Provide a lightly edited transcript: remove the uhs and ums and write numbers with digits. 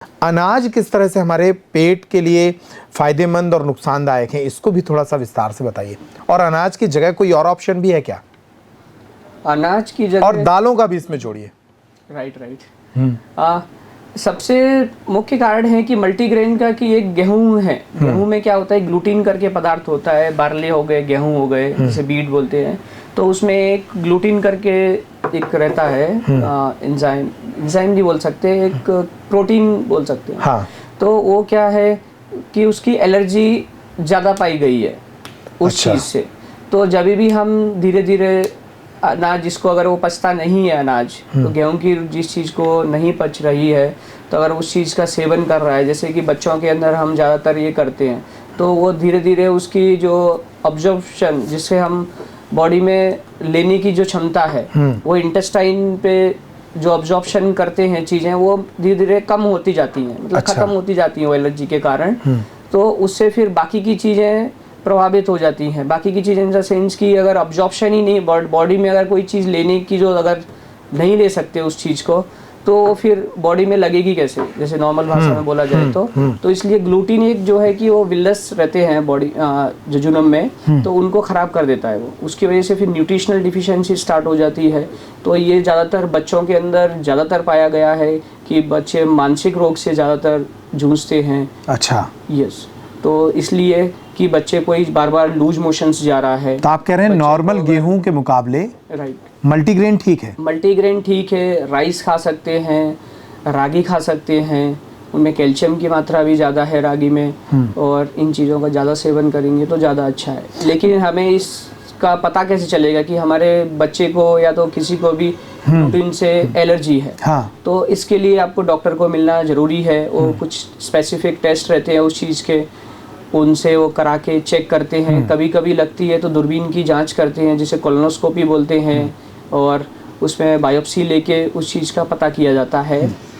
अनाज किस तरह से हमारे पेट के लिए फायदेमंद और नुकसानदायक है, इसको भी थोड़ा सा विस्तार से बताइए। और अनाज की जगह कोई और ऑप्शन भी है क्या? अनाज की जगह और दालों का भी इसमें जोड़िए। राइट। सबसे मुख्य कारण है कि मल्टीग्रेन का कि एक गेहूं है। गेहूं में क्या होता है, ग्लूटीन करके पदार्थ होता है। बार्ले हो गए, गेहूं हो गए, जिसे बीट बोलते हैं। तो उसमें एक ग्लूटीन करके एक रहता है, एंजाइम नहीं बोल सकते, एक प्रोटीन बोल सकते हैं। हाँ। तो वो क्या है कि उसकी एलर्जी ज़्यादा पाई गई है उस चीज़ से। तो जब भी हम धीरे धीरे अनाज, जिसको अगर वो पचता नहीं है अनाज, तो गेहूं की जिस चीज़ को नहीं पच रही है, तो अगर उस चीज़ का सेवन कर रहा है, जैसे कि बच्चों के अंदर हम ज़्यादातर ये करते हैं, तो वो धीरे धीरे उसकी जो अब्जॉर्प्शन, जिससे हम बॉडी में लेने की जो क्षमता है, वो इंटेस्टाइन पे जो अब्जॉर्प्शन करते हैं चीज़ें, वो धीरे धीरे कम होती जाती हैं, मतलब ख़त्म होती जाती हैं वो एलर्जी के कारण। तो उससे फिर बाकी की चीज़ें प्रभावित हो जाती हैं। बाकी की चीज़ें इन द सेंस की अगर अब्जॉर्प्शन ही नहीं, बॉडी में अगर कोई चीज़ लेने की जो अगर नहीं ले सकते उस चीज़ को, तो फिर बॉडी में लगेगी कैसे, जैसे नॉर्मल भाषा में बोला जाए तो इसलिए ग्लूटीन एक जो है कि वो विलस रहते हैं बॉडी जजुनम में, तो उनको ख़राब कर देता है वो। उसकी वजह से फिर न्यूट्रिशनल डिफिशियंसी स्टार्ट हो जाती है। तो ये ज़्यादातर बच्चों के अंदर ज़्यादातर पाया गया है कि बच्चे मानसिक रोग से ज़्यादातर जूझते हैं। अच्छा। यस। तो इसलिए कि बच्चे कोई बार बार लूज मोशंस जा रहा है। तो आप कह रहे हैं नॉर्मल गेहूं के मुकाबले मल्टीग्रेन ठीक है? मल्टीग्रेन ठीक है। राइस खा सकते हैं, रागी खा सकते हैं, उनमें कैल्शियम की मात्रा भी ज़्यादा है रागी में, और इन चीज़ों का ज़्यादा सेवन करेंगे तो ज़्यादा अच्छा है। लेकिन हमें इसका पता कैसे चलेगा कि हमारे बच्चे को या तो किसी को भी ग्लूटीन से एलर्जी है? हाँ। तो इसके लिए आपको डॉक्टर को मिलना ज़रूरी है। वो कुछ स्पेसिफिक टेस्ट रहते हैं उस चीज़ के, उनसे वो करा के चेक करते हैं। कभी कभी लगती है तो दूरबीन की जांच करते हैं, जिसे कोलोनोस्कोपी बोलते हैं, और उसमें बायोप्सी लेके उस चीज़ का पता किया जाता है।